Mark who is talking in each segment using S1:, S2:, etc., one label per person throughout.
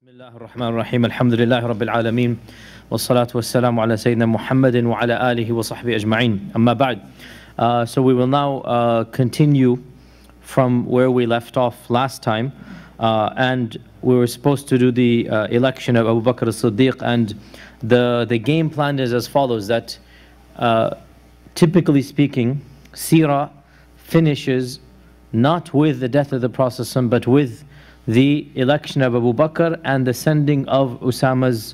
S1: Bismillah ar-Rahman ar-Rahim. Alhamdulillah Rabbil Alameen. Wassalatu wassalamu ala Sayyidina Muhammadin wa ala alihi wa sahbihi ajma'in. Amma ba'd. So we will now continue from where we left off last time. And we were supposed to do the election of Abu Bakr as-Siddiq. And the game plan is as follows, that typically speaking, Sirah finishes not with the death of the Prophet but with the election of Abu Bakr and the sending of Usama's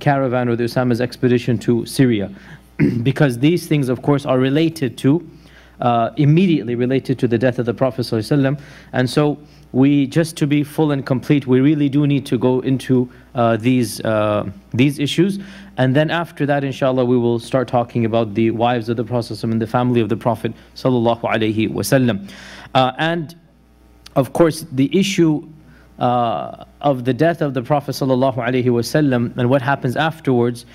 S1: caravan or the Usama's expedition to Syria. Because these things, of course, are related to, immediately related to the death of the Prophet ﷺ. And so we, just to be full and complete, we really do need to go into these issues. And then after that, inshallah, we will start talking about the wives of the Prophet ﷺ and the family of the Prophet ﷺ. And of course, the issue of the death of the Prophet ﷺ and what happens afterwards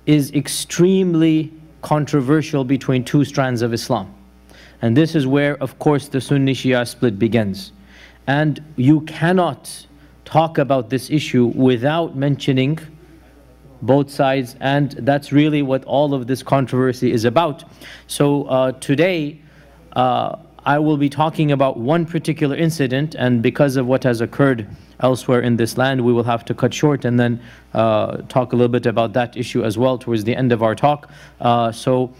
S1: is extremely controversial between two strands of Islam. And this is where, of course, the Sunni Shia split begins. And you cannot talk about this issue without mentioning both sides, and that's really what all of this controversy is about. So today, I will be talking about one particular incident, and because of what has occurred elsewhere in this land, we will have to cut short and then talk a little bit about that issue as well towards the end of our talk. So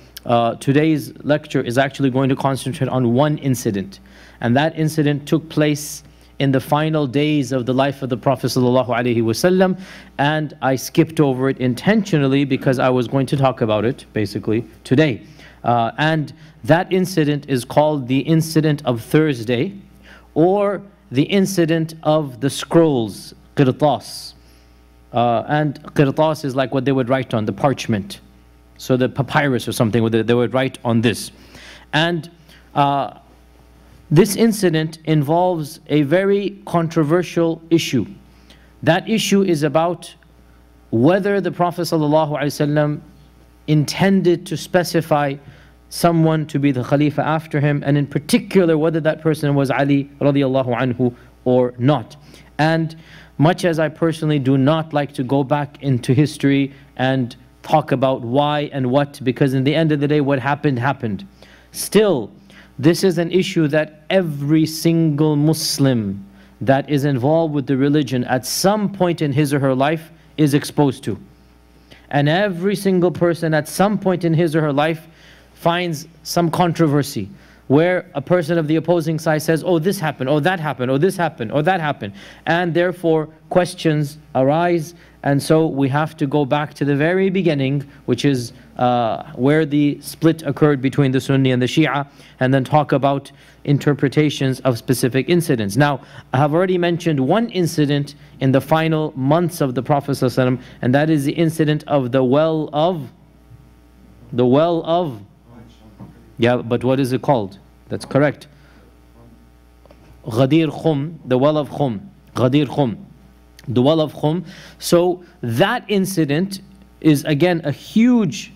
S1: today's lecture is actually going to concentrate on one incident, and that incident took place in the final days of the life of the Prophet ﷺ, and I skipped over it intentionally because I was going to talk about it basically today. And that incident is called the incident of Thursday, or the incident of the scrolls, qirtas. And qirtas is like what they would write on, the parchment. So the papyrus or something, they would write on this. And this incident involves a very controversial issue. That issue is about whether the Prophet ﷺ intended to specify someone to be the Khalifah after him, and in particular whether that person was Ali radiallahu anhu or not. And much as I personally do not like to go back into history and talk about why and what, because in the end of the day what happened, happened. Still, this is an issue that every single Muslim that is involved with the religion at some point in his or her life is exposed to. And every single person at some point in his or her life finds some controversy where a person of the opposing side says, oh, this happened, oh, that happened, oh, this happened, oh, that happened. And therefore questions arise, and so we have to go back to the very beginning, which is where the split occurred between the Sunni and the Shia, and then talk about interpretations of specific incidents. Now, I have already mentioned one incident in the final months of the Prophet ﷺ, and that is the incident of the well of, yeah, but what is it called? That's correct. Ghadir Khum, the well of Khum. Ghadir Khum, the well of Khum. So that incident is again a huge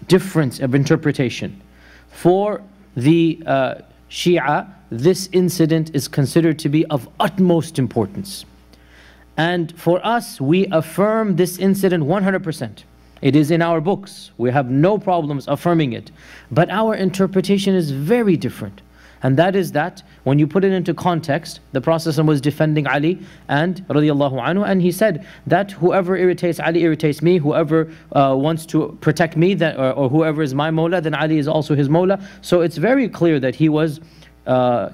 S1: difference of interpretation. For the Shia, this incident is considered to be of utmost importance. And for us, we affirm this incident 100%. It is in our books. We have no problems affirming it. But our interpretation is very different. And that is that when you put it into context, the Prophet was defending Ali and radiallahu anhu, and he said that whoever irritates Ali irritates me, whoever wants to protect me, that, or whoever is my Mawla, then Ali is also his Mawla. So it's very clear that he was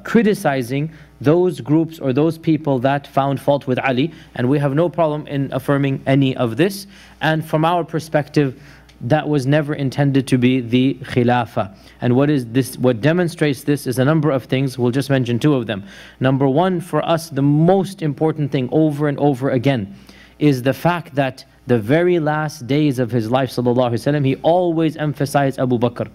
S1: criticizing those groups or those people that found fault with Ali, and we have no problem in affirming any of this. And from our perspective, that was never intended to be the Khilafah. And what is this? What demonstrates this is a number of things. We'll just mention two of them. Number one, for us, the most important thing over and over again is the fact that the very last days of his life, sallallahu alaihi wasallam, he always emphasized Abu Bakr.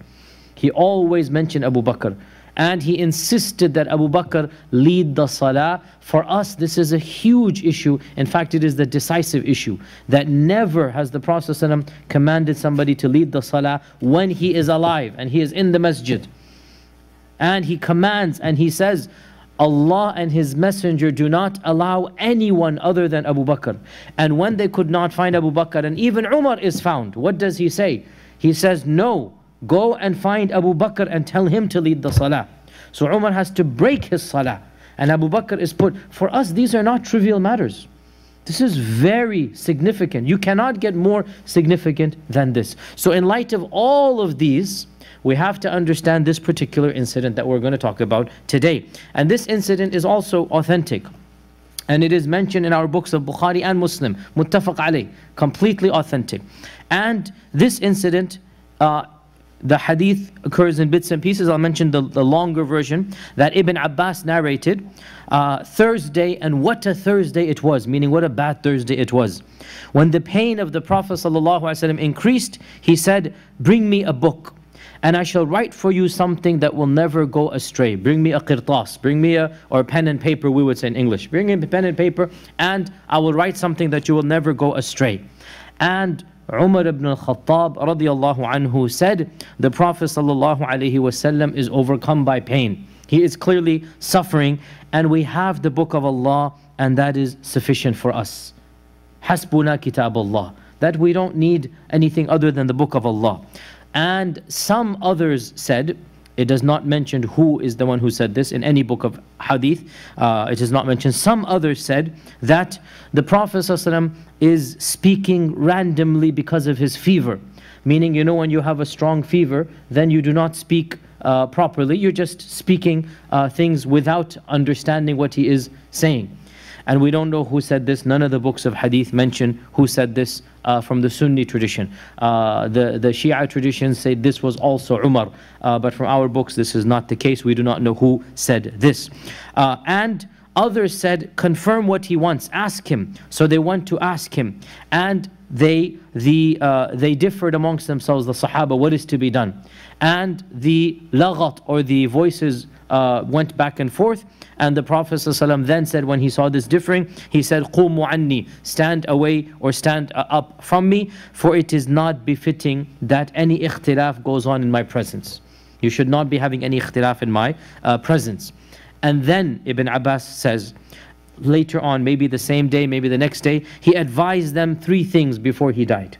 S1: He always mentioned Abu Bakr. And he insisted that Abu Bakr lead the salah. For us, this is a huge issue. In fact, it is the decisive issue, that never has the Prophet ﷺ commanded somebody to lead the salah when he is alive and he is in the masjid. And he commands and he says, Allah and His Messenger do not allow anyone other than Abu Bakr. And when they could not find Abu Bakr, and even Umar is found, what does he say? He says, no, go and find Abu Bakr and tell him to lead the salah. So Umar has to break his salah, and Abu Bakr is put. For us, these are not trivial matters. This is very significant. You cannot get more significant than this. So in light of all of these, we have to understand this particular incident that we're going to talk about today. And this incident is also authentic. And it is mentioned in our books of Bukhari and Muslim. Muttafaq alayh. Completely authentic. And this incident, the hadith occurs in bits and pieces. I'll mention the longer version that Ibn Abbas narrated. Thursday, and what a Thursday it was, meaning what a bad Thursday it was. When the pain of the Prophet ﷺ increased, he said, bring me a book, and I shall write for you something that will never go astray. Bring me a qirtas, bring me or pen and paper, we would say in English. Bring me pen and paper, and I will write something that you will never go astray. And Umar ibn al-Khattab radiyallahu anhu said, the Prophet sallallahu alaihi wasallam is overcome by pain. He is clearly suffering, and we have the book of Allah, and that is sufficient for us. Hasbuna kitab Allah. That we don't need anything other than the book of Allah. And some others said, it does not mention who is the one who said this in any book of hadith. It is not mentioned. Some others said that the Prophet ﷺ is speaking randomly because of his fever. Meaning, you know, when you have a strong fever, then you do not speak properly. You're just speaking things without understanding what he is saying. And we don't know who said this. None of the books of hadith mention who said this from the Sunni tradition. The Shia traditions say this was also Umar. But from our books, this is not the case. We do not know who said this. And others said, confirm what he wants. Ask him. So they went to ask him. And they differed amongst themselves, the Sahaba, what is to be done. And the laghat, or the voices, went back and forth. And the Prophet ﷺ then said, when he saw this differing, he said, قُومُوا عَنِّي, stand away or stand up from me, for it is not befitting that any ikhtilaf goes on in my presence. You should not be having any ikhtilaf in my presence. And then Ibn Abbas says, later on, maybe the same day, maybe the next day, he advised them 3 things before he died.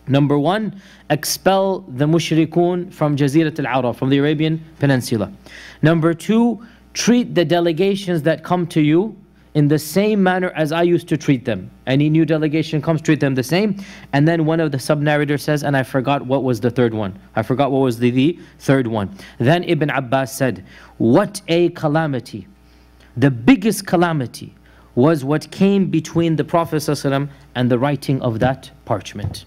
S1: Number 1, expel the mushrikun from Jazirat al-Arab, from the Arabian Peninsula. Number 2, treat the delegations that come to you in the same manner as I used to treat them. Any new delegation comes, treat them the same. And then one of the sub-narrators says, and I forgot what was the third one. I forgot what was the third one. Then Ibn Abbas said, what a calamity. The biggest calamity was what came between the Prophet ﷺ and the writing of that parchment.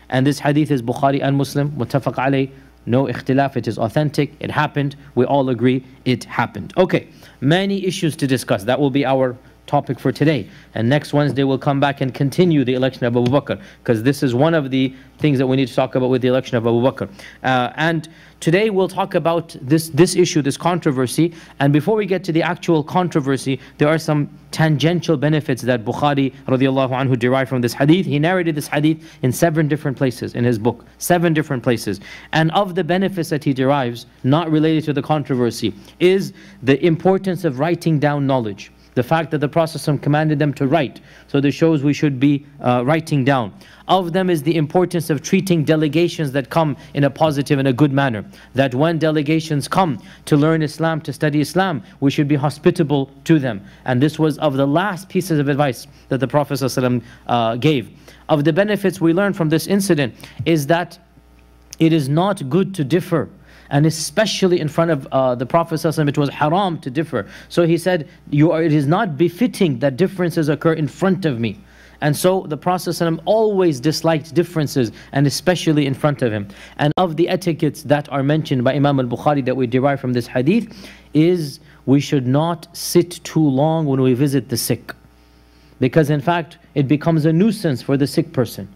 S1: And this hadith is Bukhari and Muslim, muttafaq alayh. No ikhtilaf, it is authentic, it happened, we all agree it happened. Okay, many issues to discuss. That will be our topic for today. And next Wednesday we'll come back and continue the election of Abu Bakr, because this is one of the things that we need to talk about with the election of Abu Bakr. And today we'll talk about this issue, this controversy. And before we get to the actual controversy, there are some tangential benefits that Bukhari radiallahu anhu derived from this hadith. He narrated this hadith in 7 different places in his book, 7 different places. And of the benefits that he derives, not related to the controversy, is the importance of writing down knowledge. The fact that the Prophet commanded them to write. So this shows we should be writing down. Of them is the importance of treating delegations that come in a positive and a good manner. That when delegations come to learn Islam, to study Islam, we should be hospitable to them. And this was of the last pieces of advice that the Prophet ﷺ gave. Of the benefits we learn from this incident is that it is not good to differ. And especially in front of the Prophet ﷺ, it was haram to differ. So he said, it is not befitting that differences occur in front of me. And so the Prophet ﷺ always disliked differences, and especially in front of him. And of the etiquettes that are mentioned by Imam al-Bukhari that we derive from this hadith is we should not sit too long when we visit the sick. Because in fact, it becomes a nuisance for the sick person.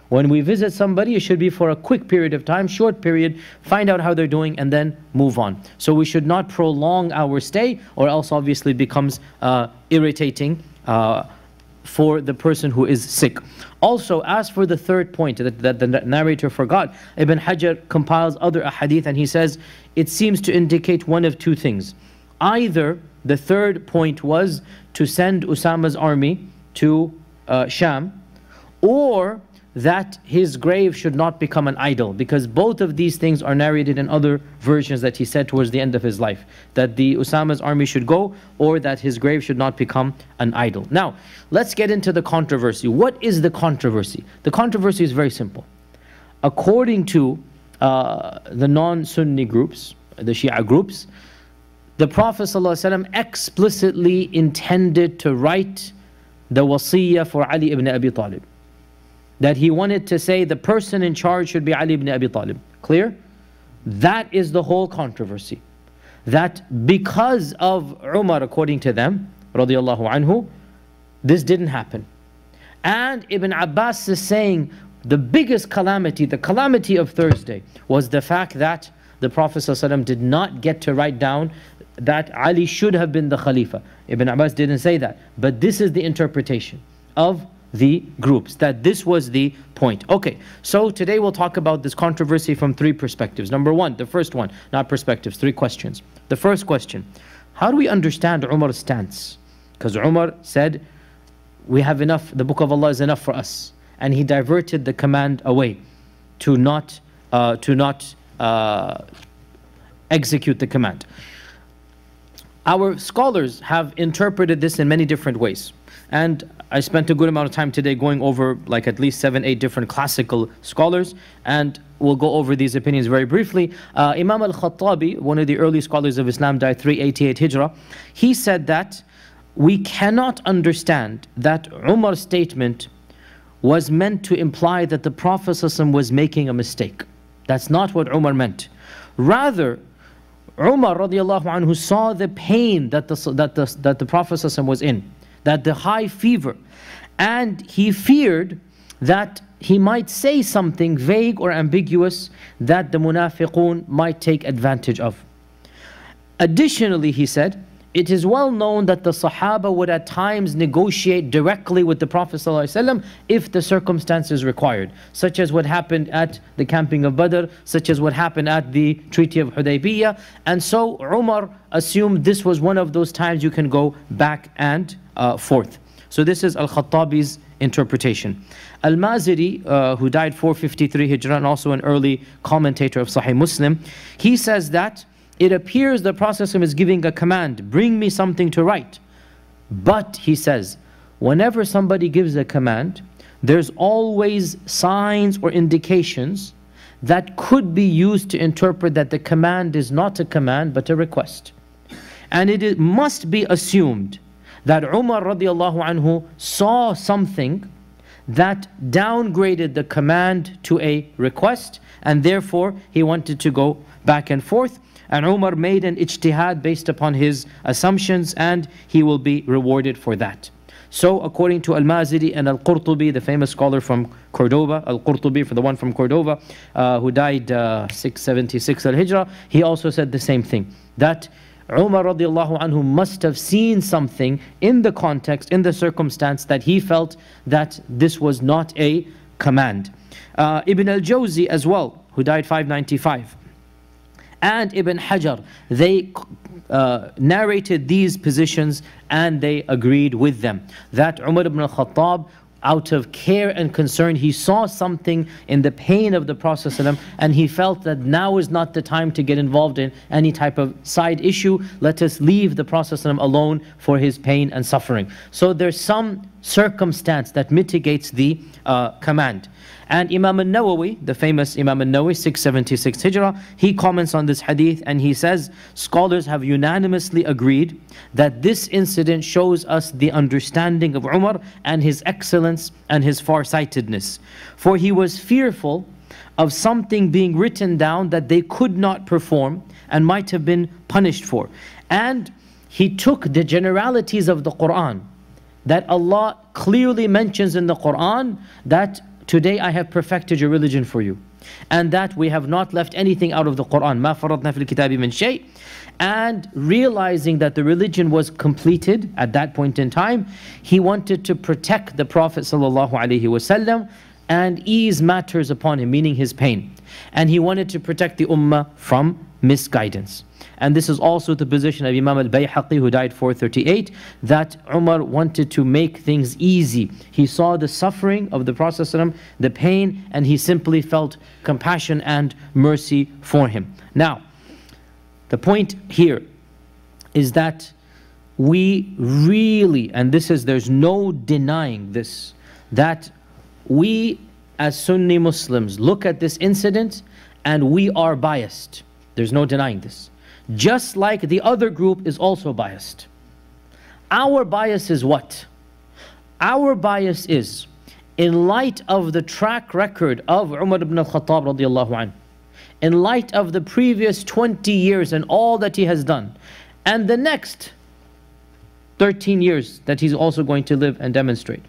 S1: When we visit somebody, it should be for a quick period of time, short period, find out how they're doing and then move on. So we should not prolong our stay, or else obviously it becomes irritating for the person who is sick. Also, as for the third point that the narrator forgot, Ibn Hajar compiles other ahadith and he says, it seems to indicate one of 2 things. Either The third point was to send Usama's army to Sham, or that his grave should not become an idol, because both of these things are narrated in other versions that he said towards the end of his life, that the Usama's army should go, or that his grave should not become an idol. Now, let's get into the controversy. What is the controversy? The controversy is very simple. According to the non-Sunni groups, the Shia groups, the Prophet ﷺ explicitly intended to write the wasiyah for Ali ibn Abi Talib. That he wanted to say the person in charge should be Ali ibn Abi Talib. Clear? That is the whole controversy. That because of Umar, according to them, radiallahu anhu, this didn't happen. And Ibn Abbas is saying the biggest calamity, the calamity of Thursday, was the fact that the Prophet ﷺ did not get to write down that Ali should have been the Khalifa. Ibn Abbas didn't say that. But this is the interpretation of the groups, that this was the point. Okay, so today we'll talk about this controversy from three perspectives. Number one, the first one, not perspectives, three questions. The first question, how do we understand Umar's stance? Because Umar said, we have enough, the book of Allah is enough for us. And he diverted the command away to not execute the command. Our scholars have interpreted this in many different ways. And I spent a good amount of time today going over like at least 7-8 different classical scholars, and we'll go over these opinions very briefly. Imam al-Khattabi, one of the early scholars of Islam, died 388 Hijrah. He said that we cannot understand that Umar's statement was meant to imply that the Prophet ﷺ was making a mistake. That's not what Umar meant. Rather, Umar radiallahu anhu saw the pain that the Prophet ﷺ was in, that the high fever, and he feared that he might say something vague or ambiguous that the munafiqun might take advantage of. Additionally, he said, it is well known that the Sahaba would at times negotiate directly with the Prophet ﷺ if the circumstances required, such as what happened at the camping of Badr, such as what happened at the Treaty of Hudaybiyah. And so Umar assumed this was one of those times you can go back and forth. So this is Al-Khattabi's interpretation. Al-Maziri, who died 453 Hijrah and also an early commentator of Sahih Muslim, he says that it appears the Prophet is giving a command, bring me something to write. But, he says, whenever somebody gives a command, there's always signs or indications that could be used to interpret that the command is not a command but a request. And it must be assumed that Umar radiallahu anhu saw something that downgraded the command to a request, and therefore he wanted to go back and forth. And Umar made an ijtihad based upon his assumptions, and he will be rewarded for that. So according to Al-Maziri and Al-Qurtubi, the famous scholar from Cordoba, Al-Qurtubi, for the one from Cordoba, who died 676 al-Hijrah, he also said the same thing, that Umar radiallahu anhu must have seen something in the context, in the circumstance, that he felt that this was not a command. Ibn al-Jawzi as well, who died 595, and Ibn Hajar, they narrated these positions and they agreed with them. That Umar ibn al-Khattab, out of care and concern, he saw something in the pain of the Prophet ﷺ, and he felt that now is not the time to get involved in any type of side issue. Let us leave the Prophet ﷺ alone for his pain and suffering. So there's some circumstance that mitigates the command. And Imam al-Nawawi, the famous Imam al-Nawawi, 676 Hijrah, he comments on this hadith and he says, scholars have unanimously agreed that this incident shows us the understanding of Umar and his excellence and his farsightedness. For he was fearful of something being written down that they could not perform and might have been punished for. And he took the generalities of the Quran, that Allah clearly mentions in the Quran that today I have perfected your religion for you, and that we have not left anything out of the Quran. مَا فَرَضْنَا فِي الْكِتَابِ مِنْ شَيْءٍ. And realizing that the religion was completed at that point in time, he wanted to protect the Prophet ﷺ and ease matters upon him, meaning his pain. And he wanted to protect the ummah from misguidance. And this is also the position of Imam al-Bayhaqi, who died 438, that Umar wanted to make things easy. He saw the suffering of the Prophet ﷺ, the pain, and he simply felt compassion and mercy for him. Now, the point here is that we really, and there's no denying this, that we as Sunni Muslims look at this incident and we are biased. There's no denying this. Just like the other group is also biased. Our bias is what? Our bias is, in light of the track record of Umar ibn al-Khattab radiallahu anhu, in light of the previous 20 years and all that he has done, and the next 13 years that he's also going to live and demonstrate,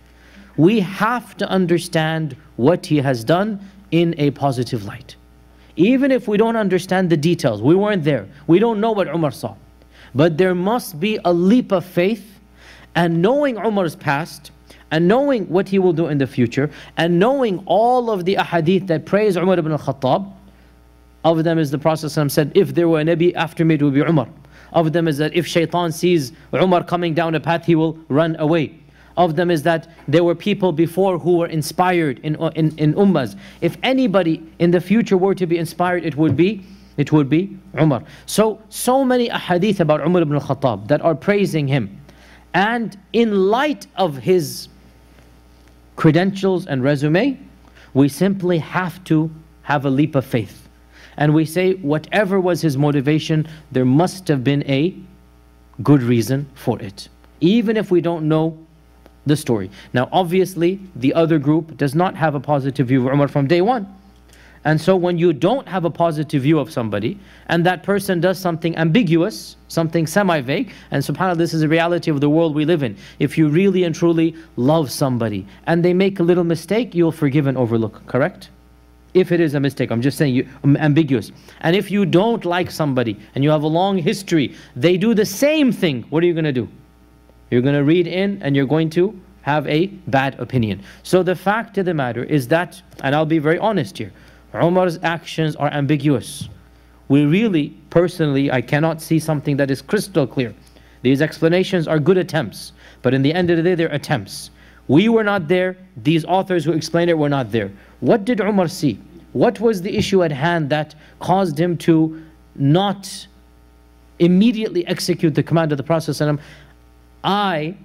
S1: we have to understand what he has done in a positive light. Even if we don't understand the details, we weren't there, we don't know what Umar saw. But there must be a leap of faith, and knowing Umar's past, and knowing what he will do in the future, and knowing all of the ahadith that praise Umar ibn al-Khattab. Of them is the Prophet ﷺ said, if there were a Nabi after me, it would be Umar. Of them is that if shaitan sees Umar coming down a path, he will run away. Of them is that there were people before who were inspired in ummahs. If anybody in the future were to be inspired, it would be Umar. So many ahadith about Umar ibn al-Khattab that are praising him. And in light of his credentials and resume, we simply have to have a leap of faith. And we say, whatever was his motivation, there must have been a good reason for it, even if we don't know the story. Now obviously the other group does not have a positive view of Umar from day one. And so when you don't have a positive view of somebody, and that person does something ambiguous, something semi-vague, and subhanAllah, this is a reality of the world we live in. If you really and truly love somebody, and they make a little mistake, you'll forgive and overlook, correct? If it is a mistake, I'm just saying, ambiguous. And if you don't like somebody, and you have a long history, they do the same thing, what are you going to do? You're going to read in and you're going to have a bad opinion. So the fact of the matter is that, and I'll be very honest here, Umar's actions are ambiguous. We really, personally, I cannot see something that is crystal clear. These explanations are good attempts, but in the end of the day, they're attempts. We were not there. These authors who explained it were not there. What did Umar see? What was the issue at hand that caused him to not immediately execute the command of the Prophet ﷺ? I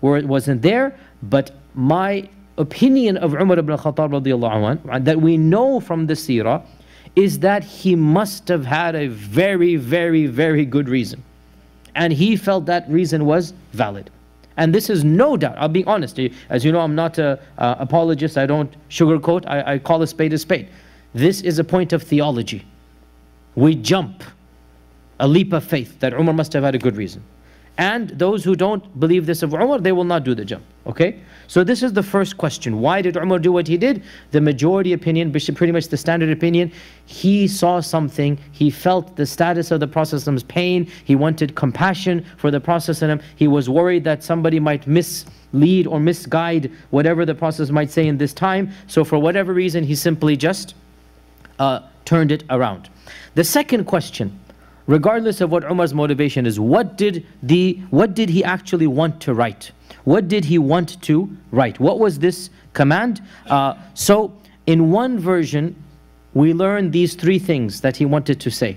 S1: wasn't there, but my opinion of Umar ibn al-Khattab radiallahu anhu, that we know from the seerah, is that he must have had a very, very, very good reason. And he felt that reason was valid. And this is no doubt, I'll be honest, as you know, I'm not an apologist, I don't sugarcoat, I call a spade a spade. This is a point of theology. We jump a leap of faith that Umar must have had a good reason. And those who don't believe this of Umar, they will not do the jump. Okay? So this is the first question. Why did Umar do what he did? The majority opinion, pretty much the standard opinion, he saw something, he felt the status of the Prophet's pain, he wanted compassion for the Prophet. He was worried that somebody might mislead or misguide whatever the Prophet might say in this time. So for whatever reason, he simply just turned it around. The second question, regardless of what Umar's motivation is, what did he actually want to write? What did he want to write? What was this command? So in one version, we learn these three things that he wanted to say.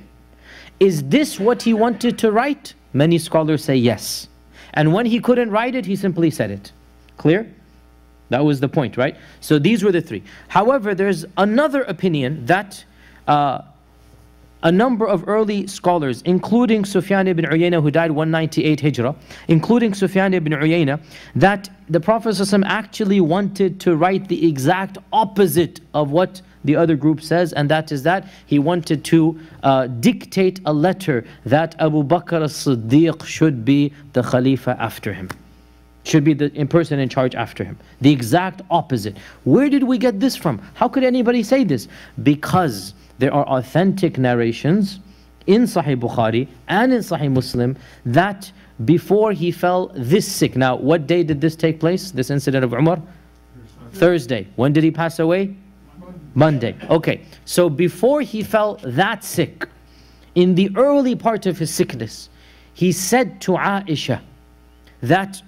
S1: Is this what he wanted to write? Many scholars say yes. And when he couldn't write it, he simply said it. Clear? That was the point, right? So these were the three. However, there's another opinion that a number of early scholars, including Sufyan ibn Uyayna, who died 198 Hijrah, including Sufyan ibn Uyayna, that the Prophet ﷺ actually wanted to write the exact opposite of what the other group says, and that is that he wanted to dictate a letter that Abu Bakr as-Siddiq should be the Khalifah after him. Should be the person in charge after him. The exact opposite. Where did we get this from? How could anybody say this? Because there are authentic narrations in Sahih Bukhari and in Sahih Muslim that before he fell this sick. Now, what day did this take place? This incident of Umar? Thursday. When did he pass away? Monday. Okay, so before he fell that sick, in the early part of his sickness, he said to Aisha that,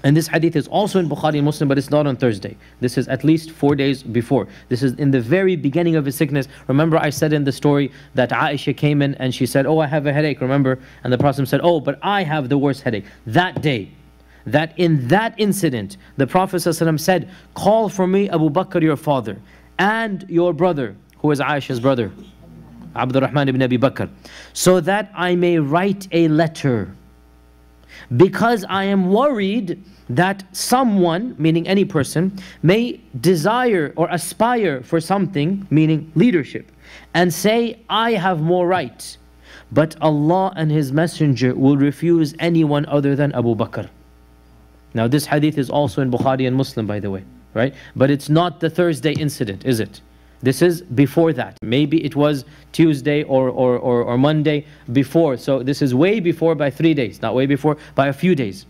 S1: and this hadith is also in Bukhari and Muslim, but it's not on Thursday. This is at least 4 days before. This is in the very beginning of his sickness. Remember I said in the story that Aisha came in and she said, oh, I have a headache, remember? And the Prophet said, oh, but I have the worst headache. That day, that in that incident, the Prophet ﷺ said, call for me Abu Bakr, your father, and your brother, who is Aisha's brother, Abdurrahman ibn Abi Bakr, so that I may write a letter, because I am worried that someone, meaning any person, may desire or aspire for something, meaning leadership, and say, I have more right, but Allah and His Messenger will refuse anyone other than Abu Bakr. Now this hadith is also in Bukhari and Muslim, by the way, right? But it's not the Thursday incident, is it? This is before that. Maybe it was Tuesday or Monday before. So this is way before by 3 days, not way before by a few days.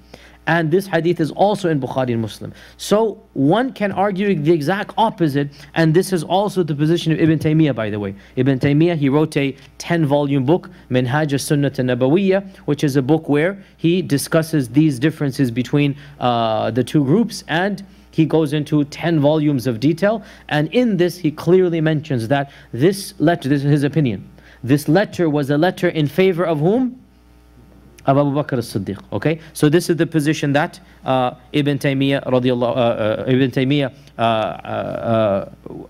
S1: And this hadith is also in Bukhari and Muslim. So one can argue the exact opposite, and this is also the position of Ibn Taymiyyah, by the way. Ibn Taymiyyah, he wrote a 10-volume book, Minhaj al-Sunnah al-Nabawiyya, which is a book where he discusses these differences between the two groups, and he goes into 10 volumes of detail. And in this, he clearly mentions that this letter, this is his opinion, this letter was a letter in favor of whom? Of Abu Bakr as-Siddiq. Okay, so this is the position that Ibn Taymiyyah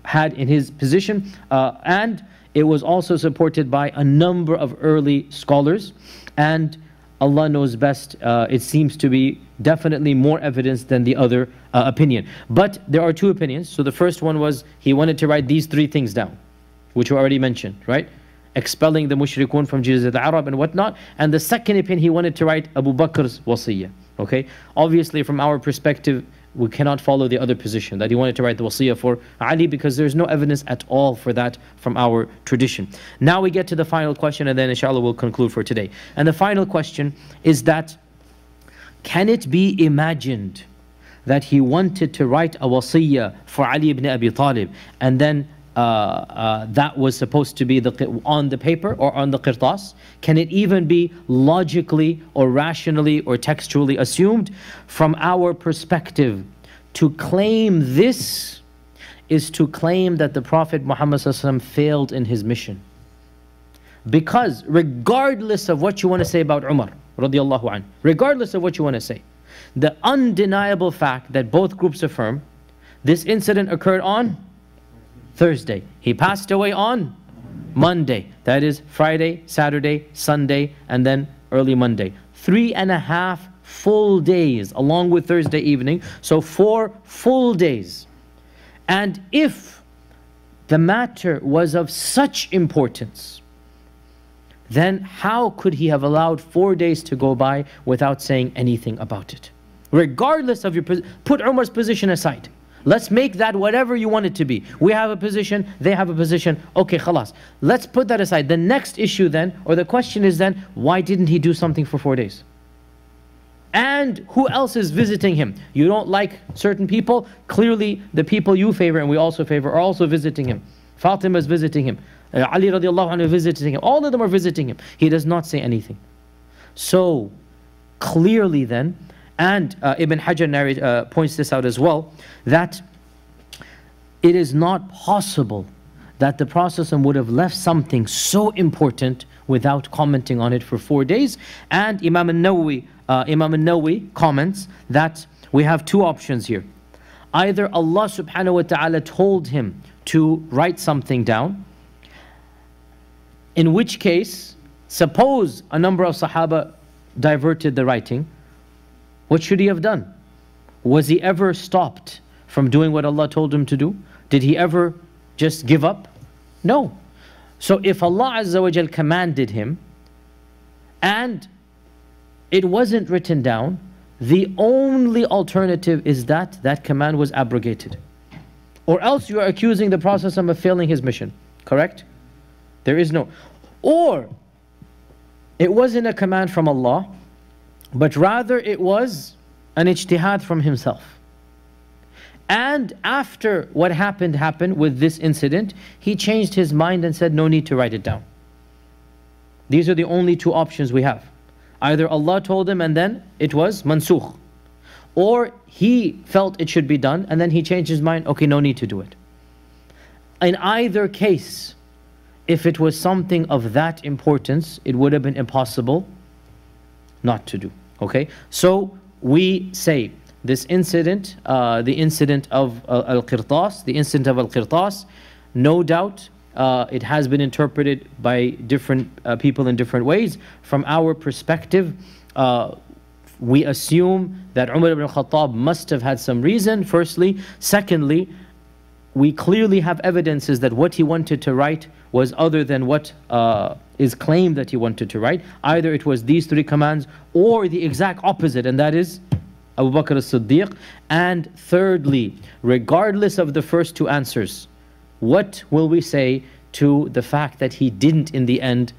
S1: had in his position, and it was also supported by a number of early scholars. And Allah knows best, it seems to be definitely more evidence than the other opinion. But there are two opinions. So the first one was he wanted to write these 3 things down, which were already mentioned, right? Expelling the mushrikun from Jazirah al-Arab and whatnot. And the second opinion, he wanted to write Abu Bakr's wasiyah. Okay, obviously from our perspective, we cannot follow the other position, that he wanted to write the wasiyah for Ali, because there's no evidence at all for that from our tradition. Now we get to the final question, and then inshallah we'll conclude for today. And the final question is that, can it be imagined that he wanted to write a wasiyah for Ali ibn Abi Talib, and then that was supposed to be on the paper or on the qirtas? Can it even be logically or rationally or textually assumed? From our perspective, to claim this is to claim that the Prophet Muhammad ﷺ failed in his mission. Because regardless of what you want to say about Umar radiallahu anhu, regardless of what you want to say, the undeniable fact that both groups affirm, this incident occurred on Thursday. He passed away on Monday. That is Friday, Saturday, Sunday, and then early Monday. 3.5 full days along with Thursday evening. So 4 full days. And if the matter was of such importance, then how could he have allowed 4 days to go by without saying anything about it? Regardless of your position, put Umar's position aside. Let's make that whatever you want it to be. We have a position, they have a position. Okay, khalas. Let's put that aside. The next issue then, or the question is then, why didn't he do something for 4 days? And who else is visiting him? You don't like certain people, clearly the people you favor and we also favor are also visiting him. Fatima is visiting him. Ali radiallahu anhu is visiting him. All of them are visiting him. He does not say anything. So, clearly then, and Ibn Hajar points this out as well, that it is not possible that the Prophet would have left something so important without commenting on it for 4 days. And Imam al-Nawawi comments that we have 2 options here. Either Allah subhanahu wa ta'ala told him to write something down, in which case, suppose a number of Sahaba diverted the writing, what should he have done? Was he ever stopped from doing what Allah told him to do? Did he ever just give up? No. So if Allah Azza wa Jal commanded him and it wasn't written down, the only alternative is that that command was abrogated. Or else you are accusing the Prophet of failing his mission. Correct? There is no. Or it wasn't a command from Allah, but rather it was an ijtihad from himself. And after what happened with this incident, he changed his mind and said, no need to write it down. These are the only two options we have. Either Allah told him and then it was mansukh, or he felt it should be done and then he changed his mind, okay, no need to do it. In either case, if it was something of that importance, it would have been impossible not to do. Okay, so we say this incident, the incident of Al-Qirtas, the incident of Al-Qirtas, no doubt it has been interpreted by different people in different ways. From our perspective, we assume that Umar ibn Khattab must have had some reason, firstly. Secondly, we clearly have evidences that what he wanted to write was other than what is claimed that he wanted to write. Either it was these three commands or the exact opposite, and that is Abu Bakr as-Siddiq. And thirdly, regardless of the first two answers, what will we say to the fact that he didn't in the end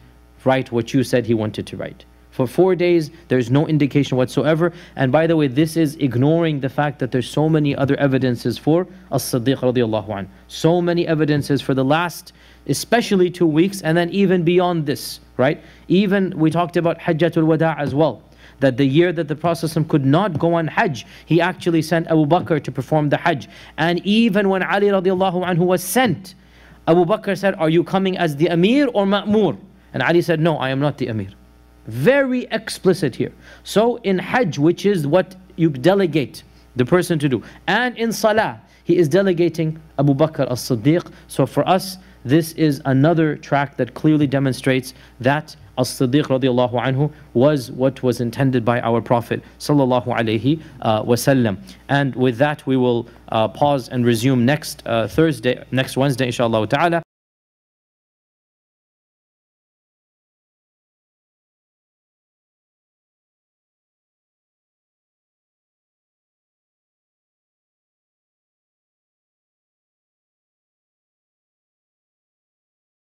S1: write what you said he wanted to write? For 4 days, there's no indication whatsoever. And by the way, this is ignoring the fact that there's so many other evidences for As-Siddiq radiallahu anhu. So many evidences for the last, especially 2 weeks, and then even beyond this, right? Even we talked about Hajjatul Wada as well, that the year that the Prophet could not go on Hajj, he actually sent Abu Bakr to perform the Hajj. And even when Ali radiallahu anhu was sent, Abu Bakr said, are you coming as the Amir or Ma'mur? And Ali said, no, I am not the Amir. Very explicit here. So in Hajj, which is what you delegate the person to do, and in Salah, he is delegating Abu Bakr as-Siddiq. So for us, this is another track that clearly demonstrates that As-Siddiq radiallahu anhu was what was intended by our Prophet sallallahu alayhi wasallam. And with that, we will pause and resume next Wednesday, inshallah ta'ala.